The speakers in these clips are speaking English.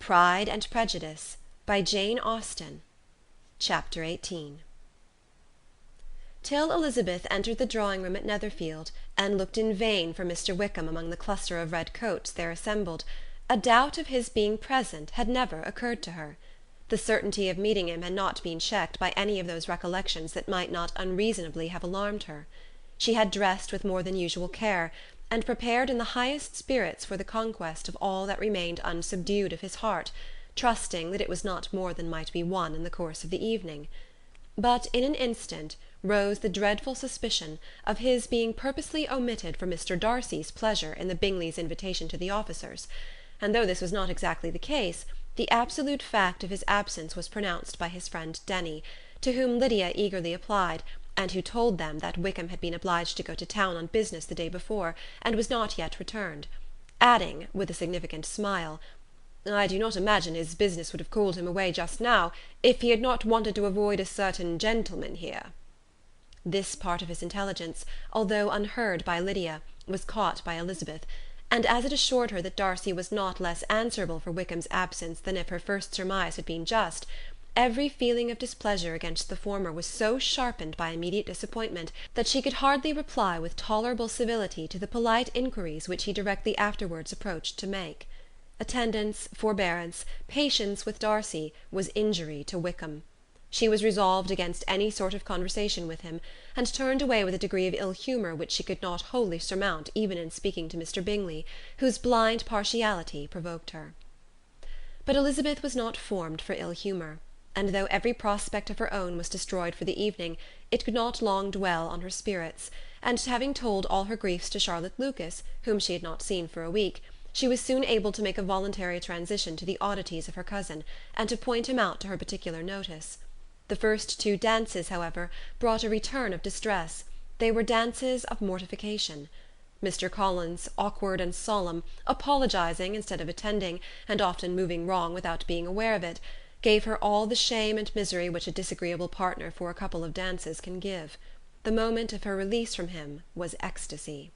Pride and Prejudice by Jane Austen. Chapter 18. Till Elizabeth entered the drawing-room at Netherfield, and looked in vain for Mr. Wickham among the cluster of red coats there assembled, a doubt of his being present had never occurred to her. The certainty of meeting him had not been checked by any of those recollections that might not unreasonably have alarmed her. She had dressed with more than usual care, and prepared in the highest spirits for the conquest of all that remained unsubdued of his heart, trusting that it was not more than might be won in the course of the evening. But in an instant rose the dreadful suspicion of his being purposely omitted for Mr. Darcy's pleasure in the Bingleys' invitation to the officers, and though this was not exactly the case, the absolute fact of his absence was pronounced by his friend Denny, to whom Lydia eagerly applied, and who told them that Wickham had been obliged to go to town on business the day before, and was not yet returned; adding, with a significant smile, "I do not imagine his business would have called him away just now, if he had not wanted to avoid a certain gentleman here." This part of his intelligence, although unheard by Lydia, was caught by Elizabeth, and as it assured her that Darcy was not less answerable for Wickham's absence than if her first surmise had been just, every feeling of displeasure against the former was so sharpened by immediate disappointment that she could hardly reply with tolerable civility to the polite inquiries which he directly afterwards approached to make. Attendance, forbearance, patience with Darcy, was injury to Wickham. She was resolved against any sort of conversation with him, and turned away with a degree of ill humour which she could not wholly surmount even in speaking to Mr. Bingley, whose blind partiality provoked her. But Elizabeth was not formed for ill humour, and though every prospect of her own was destroyed for the evening, it could not long dwell on her spirits, and having told all her griefs to Charlotte Lucas, whom she had not seen for a week, she was soon able to make a voluntary transition to the oddities of her cousin, and to point him out to her particular notice. The first two dances, however, brought a return of distress. They were dances of mortification. Mr. Collins, awkward and solemn, apologizing instead of attending, and often moving wrong without being aware of it, gave her all the shame and misery which a disagreeable partner for a couple of dances can give. The moment of her release from him was ecstasy.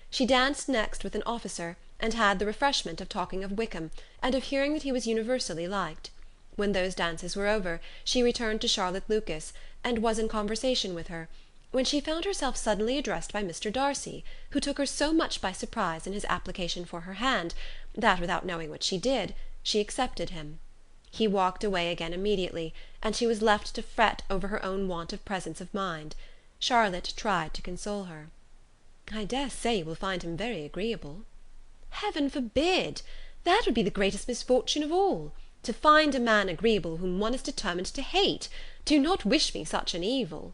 She danced next with an officer, and had the refreshment of talking of Wickham, and of hearing that he was universally liked. When those dances were over, she returned to Charlotte Lucas, and was in conversation with her, when she found herself suddenly addressed by Mr. Darcy, who took her so much by surprise in his application for her hand, that, without knowing what she did, she accepted him. He walked away again immediately, and she was left to fret over her own want of presence of mind. Charlotte tried to console her. "I dare say you will find him very agreeable." "Heaven forbid! That would be the greatest misfortune of all. To find a man agreeable whom one is determined to hate. Do not wish me such an evil."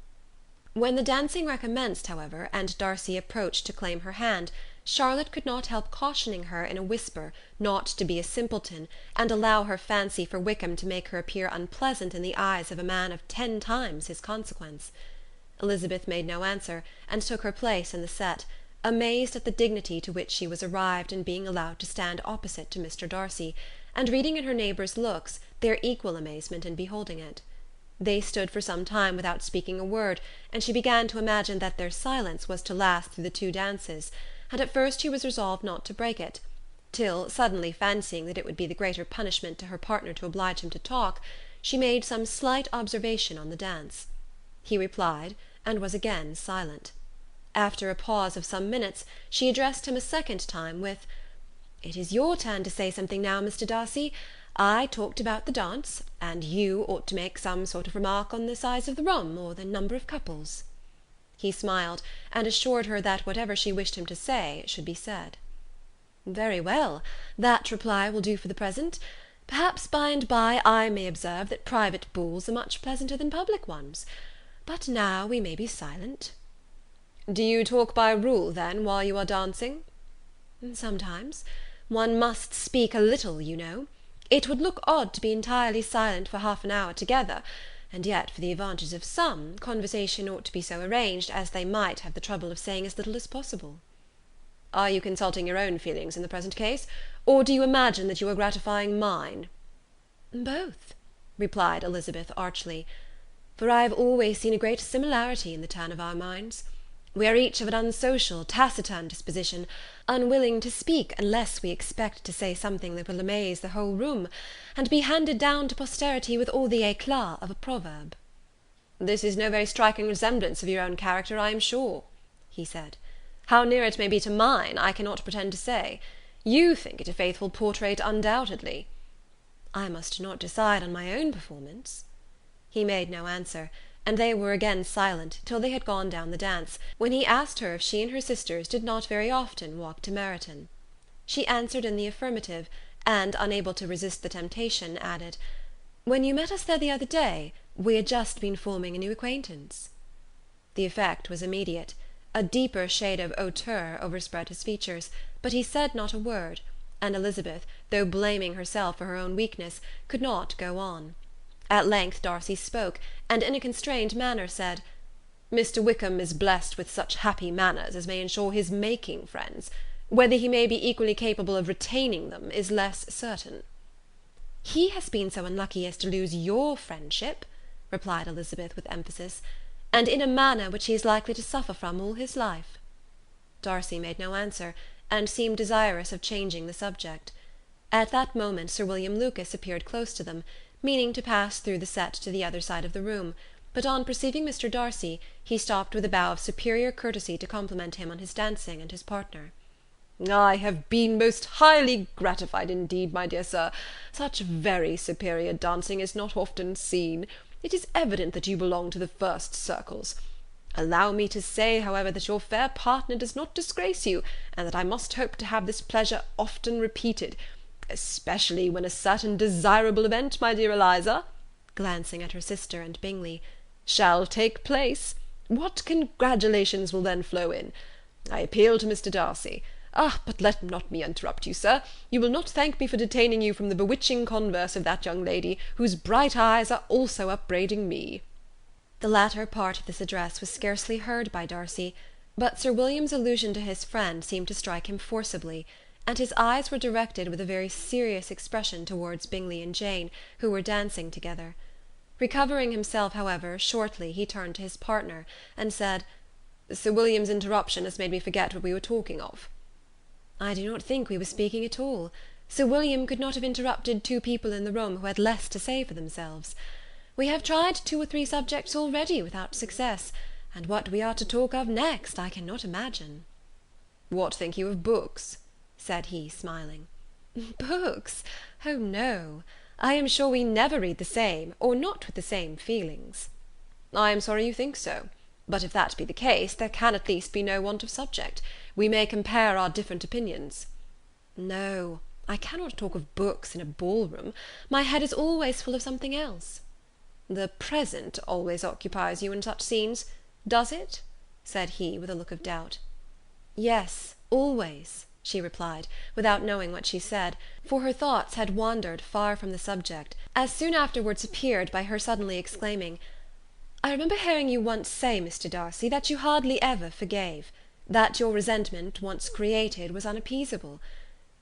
When the dancing recommenced, however, and Darcy approached to claim her hand, Charlotte could not help cautioning her in a whisper not to be a simpleton, and allow her fancy for Wickham to make her appear unpleasant in the eyes of a man of 10 times his consequence. Elizabeth made no answer, and took her place in the set, amazed at the dignity to which she was arrived in being allowed to stand opposite to Mr. Darcy, and reading in her neighbours' looks their equal amazement in beholding it. They stood for some time without speaking a word, and she began to imagine that their silence was to last through the 2 dances, and at first she was resolved not to break it, till, suddenly fancying that it would be the greater punishment to her partner to oblige him to talk, she made some slight observation on the dance. He replied, and was again silent. After a pause of some minutes, she addressed him a second time with, "It is your turn to say something now, Mr. Darcy. I talked about the dance, and you ought to make some sort of remark on the size of the room, or the number of couples." He smiled, and assured her that whatever she wished him to say should be said. "Very well, that reply will do for the present. Perhaps by and by I may observe that private balls are much pleasanter than public ones. But now we may be silent." "Do you talk by rule, then, while you are dancing?" "Sometimes. One must speak a little, you know. It would look odd to be entirely silent for half an hour together, and yet, for the advantage of some, conversation ought to be so arranged as they might have the trouble of saying as little as possible." "Are you consulting your own feelings in the present case, or do you imagine that you are gratifying mine?" "Both," replied Elizabeth archly, "for I have always seen a great similarity in the turn of our minds. We are each of an unsocial, taciturn disposition, unwilling to speak unless we expect to say something that will amaze the whole room, and be handed down to posterity with all the éclat of a proverb." "This is no very striking resemblance of your own character, I am sure," he said. "How near it may be to mine, I cannot pretend to say. You think it a faithful portrait, undoubtedly." "I must not decide on my own performance." He made no answer, and they were again silent till they had gone down the dance, when he asked her if she and her sisters did not very often walk to Meryton. She answered in the affirmative, and, unable to resist the temptation, added, "When you met us there the other day, we had just been forming a new acquaintance." The effect was immediate. A deeper shade of hauteur overspread his features, but he said not a word, and Elizabeth, though blaming herself for her own weakness, could not go on. At length Darcy spoke, and in a constrained manner said, "Mr. Wickham is blessed with such happy manners as may ensure his making friends. Whether he may be equally capable of retaining them is less certain." "He has been so unlucky as to lose your friendship," replied Elizabeth with emphasis, "and in a manner which he is likely to suffer from all his life." Darcy made no answer, and seemed desirous of changing the subject. At that moment Sir William Lucas appeared close to them, meaning to pass through the set to the other side of the room, but on perceiving Mr. Darcy, he stopped with a bow of superior courtesy to compliment him on his dancing and his partner. "I have been most highly gratified indeed, my dear sir. Such very superior dancing is not often seen. It is evident that you belong to the first circles. Allow me to say, however, that your fair partner does not disgrace you, and that I must hope to have this pleasure often repeated, especially when a certain desirable event, my dear Eliza," glancing at her sister and Bingley, "shall take place. What congratulations will then flow in! I appeal to Mr. Darcy. But let not me interrupt you, sir. You will not thank me for detaining you from the bewitching converse of that young lady, whose bright eyes are also upbraiding me." The latter part of this address was scarcely heard by Darcy, but Sir William's allusion to his friend seemed to strike him forcibly, and his eyes were directed with a very serious expression towards Bingley and Jane, who were dancing together. Recovering himself, however, shortly, he turned to his partner, and said, "Sir William's interruption has made me forget what we were talking of." "I do not think we were speaking at all. Sir William could not have interrupted two people in the room who had less to say for themselves. We have tried 2 or 3 subjects already without success, and what we are to talk of next I cannot imagine." "What think you of books?" said he, smiling. "Books? Oh, no. I am sure we never read the same, or not with the same feelings." "I am sorry you think so. But if that be the case, there can at least be no want of subject. We may compare our different opinions." "No, I cannot talk of books in a ball-room. My head is always full of something else." "The present always occupies you in such scenes, does it?" said he, with a look of doubt. "Yes, always," she replied, without knowing what she said, for her thoughts had wandered far from the subject, as soon afterwards appeared by her suddenly exclaiming, "I remember hearing you once say, Mr. Darcy, that you hardly ever forgave; that your resentment, once created, was unappeasable.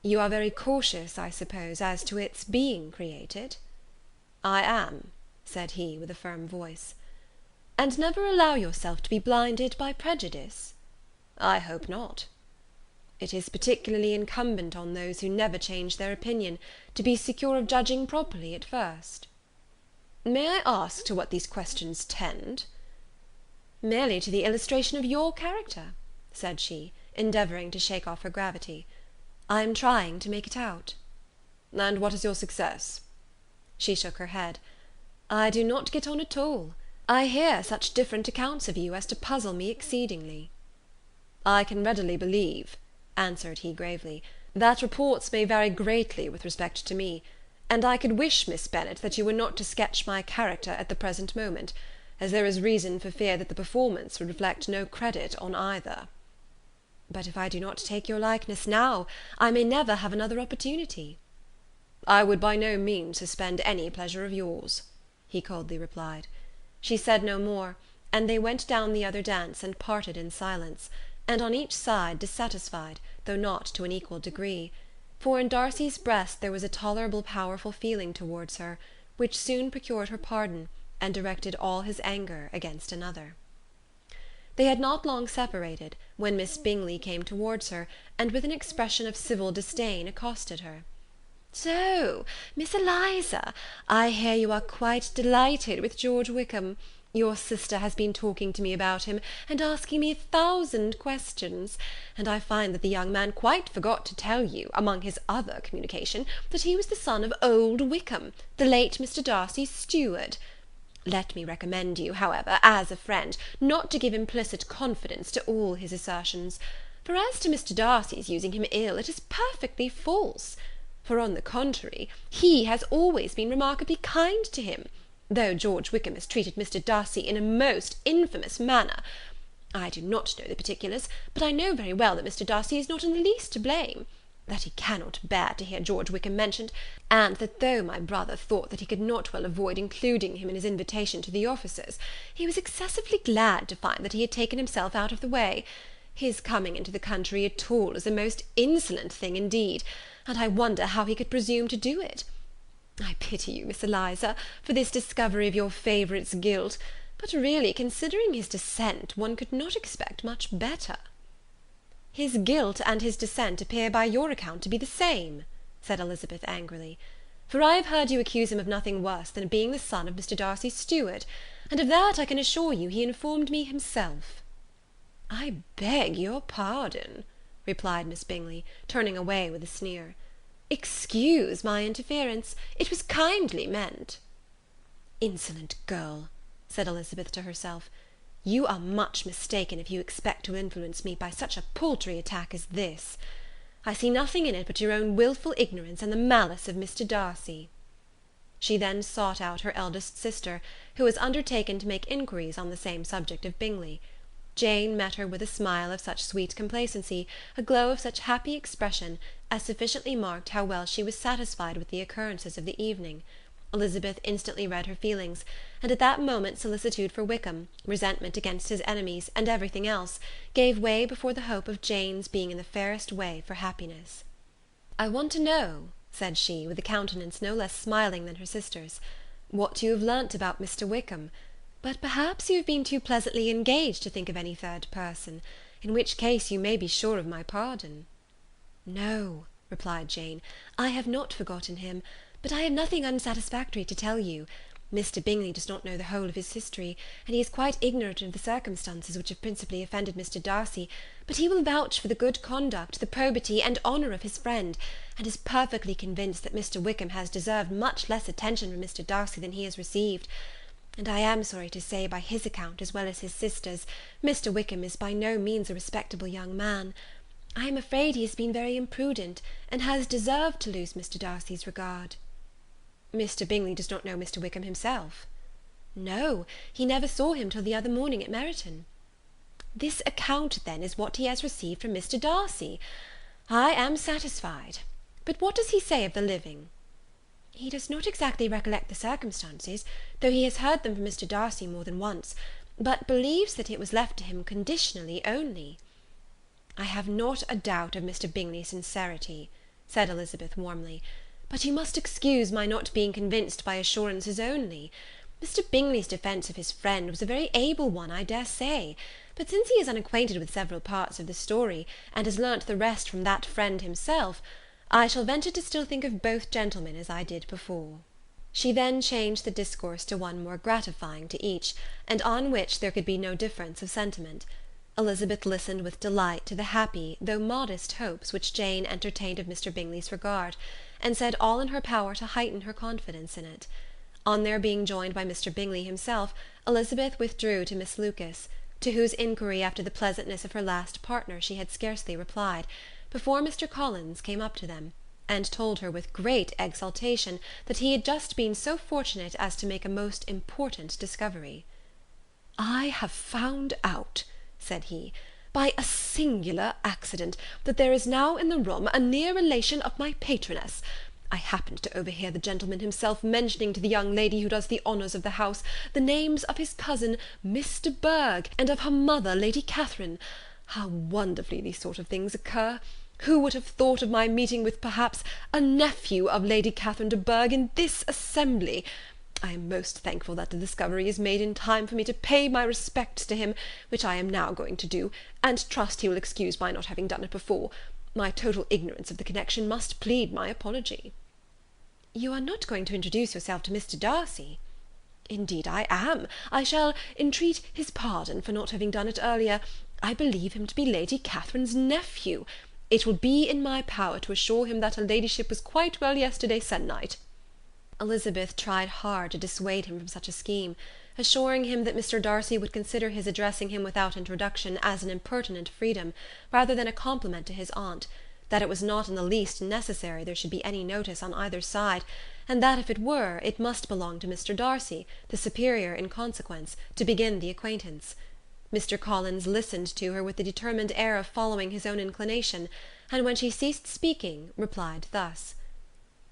You are very cautious, I suppose, as to its being created?" "I am," said he, with a firm voice. "And never allow yourself to be blinded by prejudice?" "I hope not." "It is particularly incumbent on those who never change their opinion, to be secure of judging properly at first." "May I ask to what these questions tend?" "Merely to the illustration of your character," said she, endeavouring to shake off her gravity. "I am trying to make it out." "And what is your success?" She shook her head. "I do not get on at all. I hear such different accounts of you as to puzzle me exceedingly." "I can readily believe," answered he gravely, "that reports may vary greatly with respect to me, and I could wish, Miss Bennet, that you were not to sketch my character at the present moment, as there is reason for fear that the performance would reflect no credit on either." "But if I do not take your likeness now, I may never have another opportunity." "I would by no means suspend any pleasure of yours," he coldly replied. She said no more, and they went down the other dance and parted in silence, and on each side dissatisfied, though not to an equal degree; for in Darcy's breast there was a tolerable powerful feeling towards her, which soon procured her pardon, and directed all his anger against another. They had not long separated, when Miss Bingley came towards her, and with an expression of civil disdain accosted her. "So, Miss Eliza, I hear you are quite delighted with George Wickham. Your sister has been talking to me about him, and asking me 1,000 questions, and I find that the young man quite forgot to tell you, among his other communication, that he was the son of old Wickham, the late Mr. Darcy's steward. Let me recommend you, however, as a friend, not to give implicit confidence to all his assertions; for as to Mr. Darcy's using him ill, it is perfectly false; for, on the contrary, he has always been remarkably kind to him, though George Wickham has treated Mr. Darcy in a most infamous manner. I do not know the particulars, but I know very well that Mr. Darcy is not in the least to blame, that he cannot bear to hear George Wickham mentioned, and that though my brother thought that he could not well avoid including him in his invitation to the officers, he was excessively glad to find that he had taken himself out of the way. His coming into the country at all is a most insolent thing indeed, and I wonder how he could presume to do it. I pity you, Miss Eliza, for this discovery of your favourite's guilt, but really, considering his descent, one could not expect much better." "His guilt and his descent appear by your account to be the same," said Elizabeth angrily, "for I have heard you accuse him of nothing worse than being the son of Mr. Darcy's steward, and of that I can assure you he informed me himself." "I beg your pardon," replied Miss Bingley, turning away with a sneer. "Excuse my interference, it was kindly meant." "Insolent girl," said Elizabeth to herself, "you are much mistaken if you expect to influence me by such a paltry attack as this. I see nothing in it but your own wilful ignorance and the malice of Mr. Darcy." She then sought out her eldest sister, who was undertaken to make inquiries on the same subject of Bingley. Jane met her with a smile of such sweet complacency, a glow of such happy expression, as sufficiently marked how well she was satisfied with the occurrences of the evening. Elizabeth instantly read her feelings, and at that moment solicitude for Wickham, resentment against his enemies, and everything else, gave way before the hope of Jane's being in the fairest way for happiness. "I want to know," said she, with a countenance no less smiling than her sister's, "what you have learnt about Mr. Wickham. But perhaps you have been too pleasantly engaged to think of any third person, in which case you may be sure of my pardon." "No," replied Jane, "I have not forgotten him, but I have nothing unsatisfactory to tell you. Mr. Bingley does not know the whole of his history, and he is quite ignorant of the circumstances which have principally offended Mr. Darcy, but he will vouch for the good conduct, the probity, and honour of his friend, and is perfectly convinced that Mr. Wickham has deserved much less attention from Mr. Darcy than he has received. And I am sorry to say, by his account, as well as his sister's, Mr. Wickham is by no means a respectable young man. I am afraid he has been very imprudent, and has deserved to lose Mr. Darcy's regard." "Mr. Bingley does not know Mr. Wickham himself?" "No, he never saw him till the other morning at Meryton." "This account, then, is what he has received from Mr. Darcy. I am satisfied. But what does he say of the living?" "He does not exactly recollect the circumstances, though he has heard them from Mr. Darcy more than once, but believes that it was left to him conditionally only." "I have not a doubt of Mr. Bingley's sincerity," said Elizabeth warmly, "but you must excuse my not being convinced by assurances only. Mr. Bingley's defence of his friend was a very able one, I dare say, but since he is unacquainted with several parts of the story, and has learnt the rest from that friend himself, I shall venture to still think of both gentlemen as I did before." She then changed the discourse to one more gratifying to each, and on which there could be no difference of sentiment. Elizabeth listened with delight to the happy, though modest hopes which Jane entertained of Mr. Bingley's regard, and said all in her power to heighten her confidence in it. On their being joined by Mr. Bingley himself, Elizabeth withdrew to Miss Lucas, to whose inquiry after the pleasantness of her last partner she had scarcely replied, before Mr. Collins came up to them, and told her with great exultation that he had just been so fortunate as to make a most important discovery. "I have found out," said he, "by a singular accident, that there is now in the room a near relation of my patroness. I happened to overhear the gentleman himself mentioning to the young lady who does the honours of the house the names of his cousin, Miss de Bourgh, and of her mother, Lady Catherine. How wonderfully these sort of things occur! Who would have thought of my meeting with, perhaps, a nephew of Lady Catherine de Bourgh in this assembly? I am most thankful that the discovery is made in time for me to pay my respects to him, which I am now going to do, and trust he will excuse my not having done it before. My total ignorance of the connection must plead my apology." "You are not going to introduce yourself to Mr. Darcy?" "Indeed I am. I shall entreat his pardon for not having done it earlier. I believe him to be Lady Catherine's nephew. It will be in my power to assure him that her ladyship was quite well yesterday se'nnight." Elizabeth tried hard to dissuade him from such a scheme, assuring him that Mr. Darcy would consider his addressing him without introduction as an impertinent freedom, rather than a compliment to his aunt, that it was not in the least necessary there should be any notice on either side, and that if it were, it must belong to Mr. Darcy, the superior in consequence, to begin the acquaintance. Mr. Collins listened to her with the determined air of following his own inclination, and when she ceased speaking, replied thus: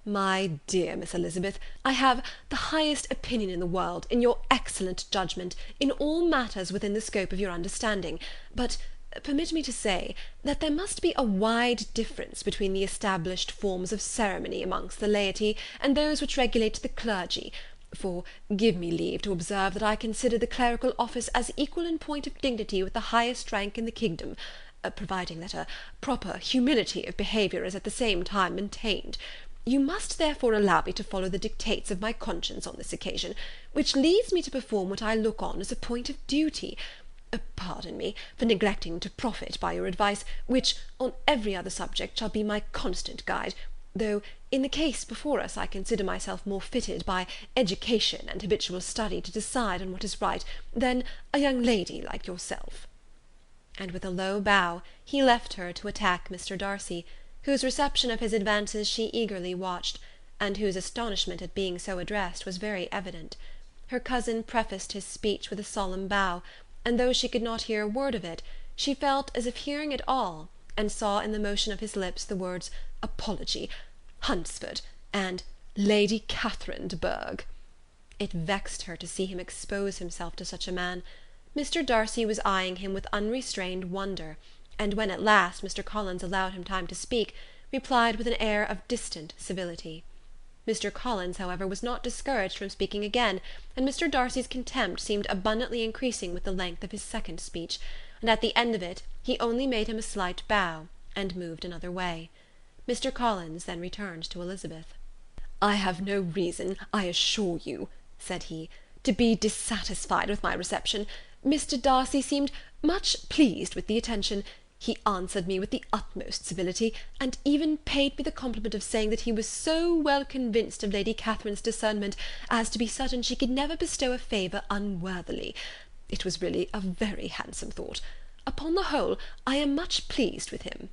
"My dear Miss Elizabeth, I have the highest opinion in the world, in your excellent judgment, in all matters within the scope of your understanding, but permit me to say, that there must be a wide difference between the established forms of ceremony amongst the laity, and those which regulate the clergy, for give me leave to observe that I consider the clerical office as equal in point of dignity with the highest rank in the kingdom, providing that a proper humility of behaviour is at the same time maintained. You must therefore allow me to follow the dictates of my conscience on this occasion, which leads me to perform what I look on as a point of duty. Pardon me for neglecting to profit by your advice, which, on every other subject, shall be my constant guide, though in the case before us I consider myself more fitted by education and habitual study to decide on what is right than a young lady like yourself." And with a low bow he left her to attack Mr. Darcy, whose reception of his advances she eagerly watched, and whose astonishment at being so addressed was very evident. Her cousin prefaced his speech with a solemn bow, and though she could not hear a word of it, she felt as if hearing it all, and saw in the motion of his lips the words apology, Hunsford, and Lady Catherine de Bourgh. It vexed her to see him expose himself to such a man. Mr. Darcy was eyeing him with unrestrained wonder, and when at last Mr. Collins allowed him time to speak, replied with an air of distant civility. Mr. Collins, however, was not discouraged from speaking again, and Mr. Darcy's contempt seemed abundantly increasing with the length of his second speech, and at the end of it he only made him a slight bow, and moved another way. Mr. Collins then returned to Elizabeth. "I have no reason, I assure you," said he, "to be dissatisfied with my reception. Mr. Darcy seemed much pleased with the attention. He answered me with the utmost civility, and even paid me the compliment of saying that he was so well convinced of Lady Catherine's discernment as to be certain she could never bestow a favour unworthily. It was really a very handsome thought. Upon the whole, I am much pleased with him."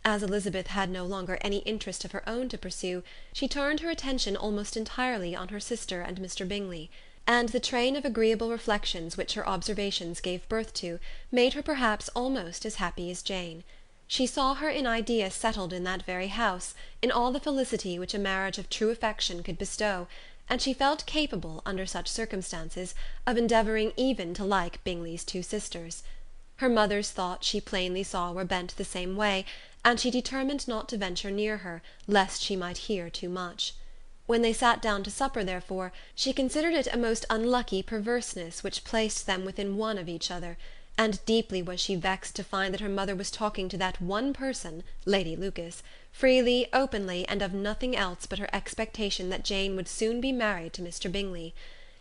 As Elizabeth had no longer any interest of her own to pursue, she turned her attention almost entirely on her sister and Mr. Bingley, and the train of agreeable reflections which her observations gave birth to made her perhaps almost as happy as Jane. She saw her in idea settled in that very house, in all the felicity which a marriage of true affection could bestow, and she felt capable, under such circumstances, of endeavouring even to like Bingley's two sisters. Her mother's thoughts she plainly saw were bent the same way, and she determined not to venture near her, lest she might hear too much. When they sat down to supper, therefore, she considered it a most unlucky perverseness which placed them within one of each other, and deeply was she vexed to find that her mother was talking to that one person, Lady Lucas, freely, openly, and of nothing else but her expectation that Jane would soon be married to Mr. Bingley.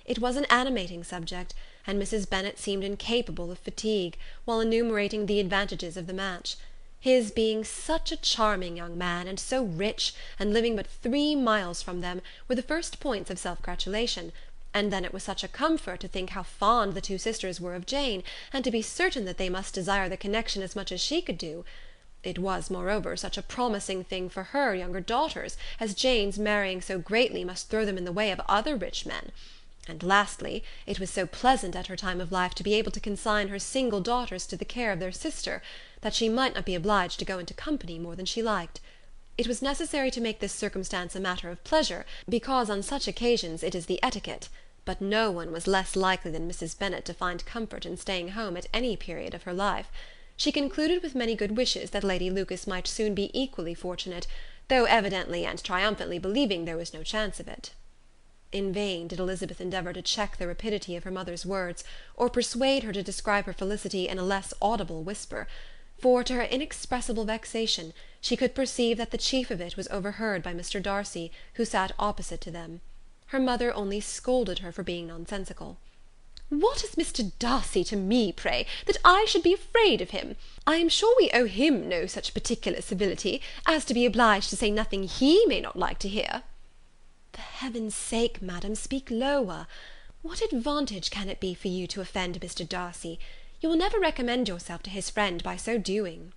It was an animating subject, and Mrs. Bennet seemed incapable of fatigue, while enumerating the advantages of the match. His being such a charming young man, and so rich, and living but 3 miles from them, were the first points of self-gratulation, and then it was such a comfort to think how fond the two sisters were of Jane, and to be certain that they must desire the connection as much as she could do. It was, moreover, such a promising thing for her younger daughters, as Jane's marrying so greatly must throw them in the way of other rich men. And lastly, it was so pleasant at her time of life to be able to consign her single daughters to the care of their sister, that she might not be obliged to go into company more than she liked. It was necessary to make this circumstance a matter of pleasure, because on such occasions it is the etiquette, but no one was less likely than Mrs. Bennet to find comfort in staying home at any period of her life. She concluded with many good wishes that Lady Lucas might soon be equally fortunate, though evidently and triumphantly believing there was no chance of it. In vain did Elizabeth endeavour to check the rapidity of her mother's words, or persuade her to describe her felicity in a less audible whisper; for, to her inexpressible vexation, she could perceive that the chief of it was overheard by Mr. Darcy, who sat opposite to them. Her mother only scolded her for being nonsensical. "What is Mr. Darcy to me, pray, that I should be afraid of him? I am sure we owe him no such particular civility, as to be obliged to say nothing he may not like to hear." "For heaven's sake, madam, speak lower. What advantage can it be for you to offend Mr. Darcy? You will never recommend yourself to his friend by so doing."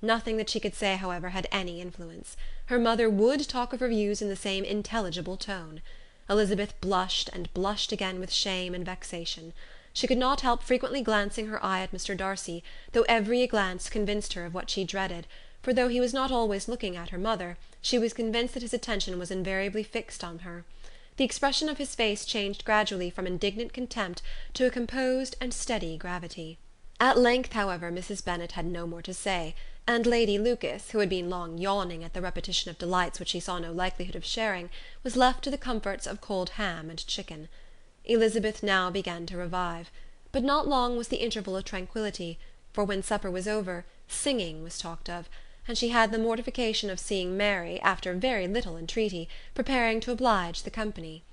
Nothing that she could say, however, had any influence. Her mother would talk of her views in the same intelligible tone. Elizabeth blushed and blushed again with shame and vexation. She could not help frequently glancing her eye at Mr. Darcy, though every glance convinced her of what she dreaded, for though he was not always looking at her mother, she was convinced that his attention was invariably fixed on her. The expression of his face changed gradually from indignant contempt to a composed and steady gravity. At length, however, Mrs. Bennet had no more to say, and Lady Lucas, who had been long yawning at the repetition of delights which she saw no likelihood of sharing, was left to the comforts of cold ham and chicken. Elizabeth now began to revive; but not long was the interval of tranquillity, for when supper was over, singing was talked of, and she had the mortification of seeing Mary, after very little entreaty, preparing to oblige the company.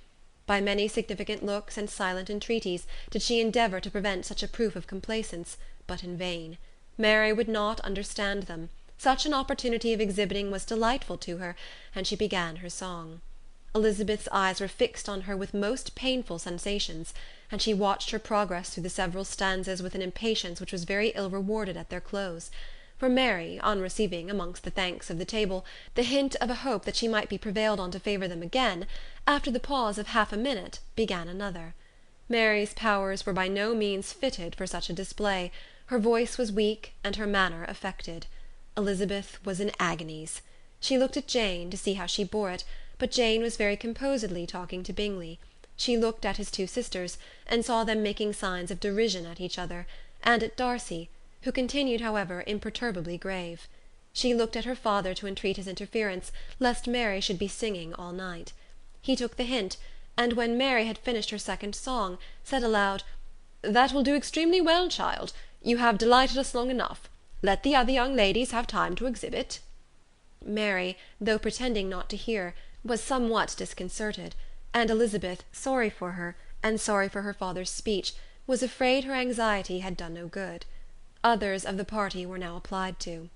By many significant looks and silent entreaties did she endeavour to prevent such a proof of complaisance, but in vain. Mary would not understand them. Such an opportunity of exhibiting was delightful to her, and she began her song. Elizabeth's eyes were fixed on her with most painful sensations, and she watched her progress through the several stanzas with an impatience which was very ill rewarded at their close; for Mary, on receiving, amongst the thanks of the table, the hint of a hope that she might be prevailed on to favour them again, after the pause of half a minute, began another. Mary's powers were by no means fitted for such a display; her voice was weak, and her manner affected. Elizabeth was in agonies. She looked at Jane, to see how she bore it, but Jane was very composedly talking to Bingley. She looked at his two sisters, and saw them making signs of derision at each other, and at Darcy, who continued, however, imperturbably grave. She looked at her father to entreat his interference, lest Mary should be singing all night. He took the hint, and when Mary had finished her second song, said aloud, "That will do extremely well, child. You have delighted us long enough. Let the other young ladies have time to exhibit." Mary, though pretending not to hear, was somewhat disconcerted, and Elizabeth, sorry for her, and sorry for her father's speech, was afraid her anxiety had done no good. Others of the party were now applied to.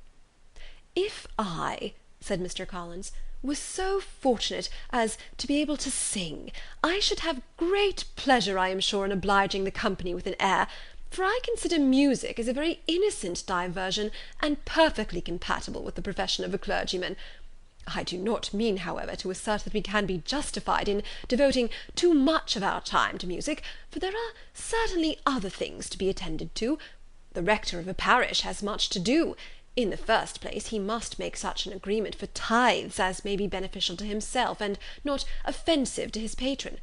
"If I," said Mr. Collins, "was so fortunate as to be able to sing, I should have great pleasure, I am sure, in obliging the company with an air, for I consider music as a very innocent diversion, and perfectly compatible with the profession of a clergyman. I do not mean, however, to assert that we can be justified in devoting too much of our time to music, for there are certainly other things to be attended to. The rector of a parish has much to do. In the first place, he must make such an agreement for tithes as may be beneficial to himself, and not offensive to his patron.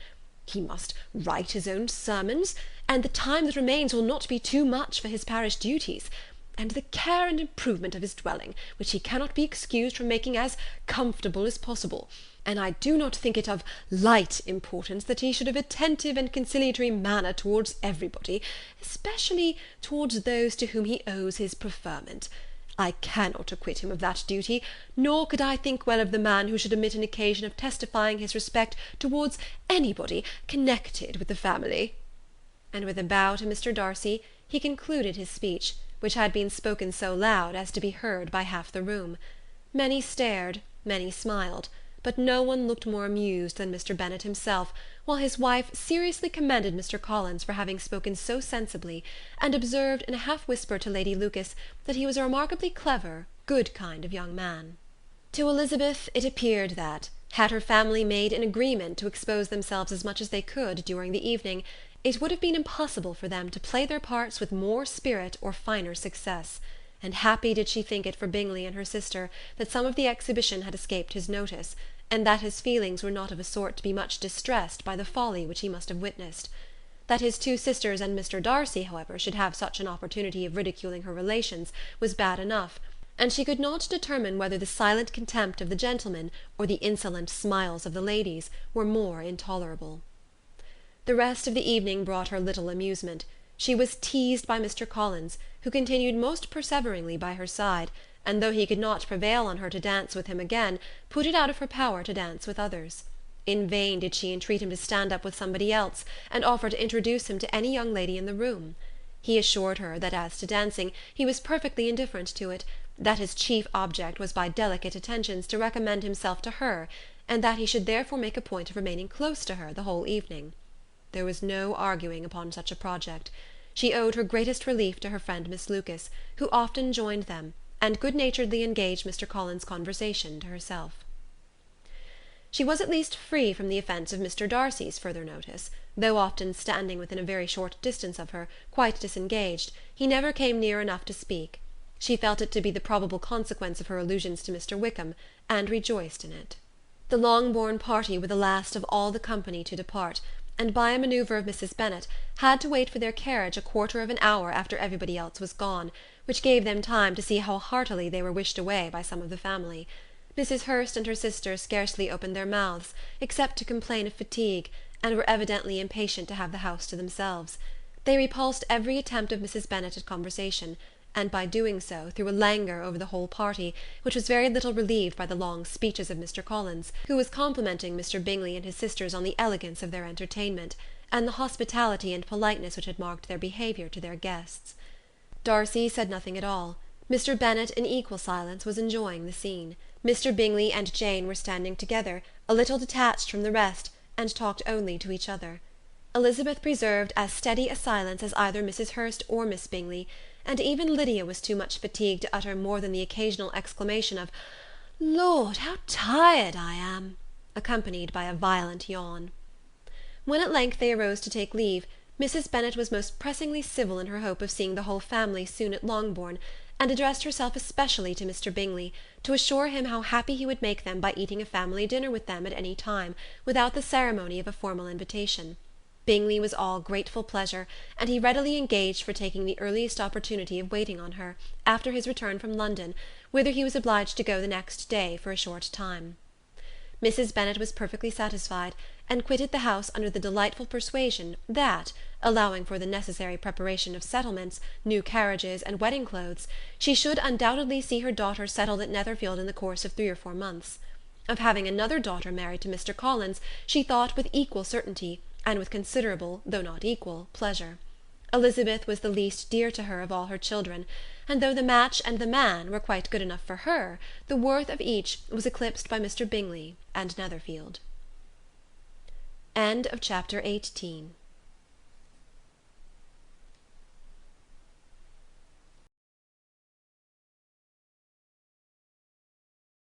He must write his own sermons, and the time that remains will not be too much for his parish duties, and the care and improvement of his dwelling, which he cannot be excused from making as comfortable as possible; and I do not think it of light importance that he should have attentive and conciliatory manner towards everybody, especially towards those to whom he owes his preferment. I cannot acquit him of that duty, nor could I think well of the man who should omit an occasion of testifying his respect towards anybody connected with the family." And with a bow to Mr. Darcy, he concluded his speech, which had been spoken so loud as to be heard by half the room. Many stared, many smiled, but no one looked more amused than Mr. Bennet himself, while his wife seriously commended Mr. Collins for having spoken so sensibly, and observed in a half whisper to Lady Lucas that he was a remarkably clever, good kind of young man. To Elizabeth it appeared that, had her family made an agreement to expose themselves as much as they could during the evening, it would have been impossible for them to play their parts with more spirit or finer success; and happy did she think it for Bingley and her sister that some of the exhibition had escaped his notice, and that his feelings were not of a sort to be much distressed by the folly which he must have witnessed. That his two sisters and Mr. Darcy, however, should have such an opportunity of ridiculing her relations, was bad enough, and she could not determine whether the silent contempt of the gentlemen or the insolent smiles of the ladies were more intolerable. The rest of the evening brought her little amusement. She was teased by Mr. Collins, who continued most perseveringly by her side, and though he could not prevail on her to dance with him again, put it out of her power to dance with others. In vain did she entreat him to stand up with somebody else, and offer to introduce him to any young lady in the room. He assured her that as to dancing he was perfectly indifferent to it, that his chief object was by delicate attentions to recommend himself to her, and that he should therefore make a point of remaining close to her the whole evening. There was no arguing upon such a project. She owed her greatest relief to her friend Miss Lucas, who often joined them, and good-naturedly engaged Mr. Collins' conversation to herself. She was at least free from the offence of Mr. Darcy's further notice. Though often standing within a very short distance of her, quite disengaged, he never came near enough to speak. She felt it to be the probable consequence of her allusions to Mr. Wickham, and rejoiced in it. The Longbourn party were the last of all the company to depart, and by a manoeuvre of Mrs. Bennet had to wait for their carriage a quarter of an hour after everybody else was gone, which gave them time to see how heartily they were wished away by some of the family. Mrs. Hurst and her sister scarcely opened their mouths, except to complain of fatigue, and were evidently impatient to have the house to themselves. They repulsed every attempt of Mrs. Bennet at conversation, and by doing so threw a languor over the whole party, which was very little relieved by the long speeches of Mr. Collins, who was complimenting Mr. Bingley and his sisters on the elegance of their entertainment, and the hospitality and politeness which had marked their behaviour to their guests. Darcy said nothing at all. Mr. Bennet, in equal silence, was enjoying the scene. Mr. Bingley and Jane were standing together, a little detached from the rest, and talked only to each other. Elizabeth preserved as steady a silence as either Mrs. Hurst or Miss Bingley, and even Lydia was too much fatigued to utter more than the occasional exclamation of "Lord, how tired I am!" accompanied by a violent yawn. When at length they arose to take leave, Mrs. Bennet was most pressingly civil in her hope of seeing the whole family soon at Longbourn, and addressed herself especially to Mr. Bingley, to assure him how happy he would make them by eating a family dinner with them at any time, without the ceremony of a formal invitation. Bingley was all grateful pleasure, and he readily engaged for taking the earliest opportunity of waiting on her, after his return from London, whither he was obliged to go the next day for a short time. Mrs. Bennet was perfectly satisfied, and quitted the house under the delightful persuasion that, allowing for the necessary preparation of settlements, new carriages, and wedding clothes, she should undoubtedly see her daughter settled at Netherfield in the course of 3 or 4 months. Of having another daughter married to Mr. Collins she thought with equal certainty, and with considerable, though not equal, pleasure. Elizabeth was the least dear to her of all her children, and though the match and the man were quite good enough for her, the worth of each was eclipsed by Mr. Bingley and Netherfield. Chapter 18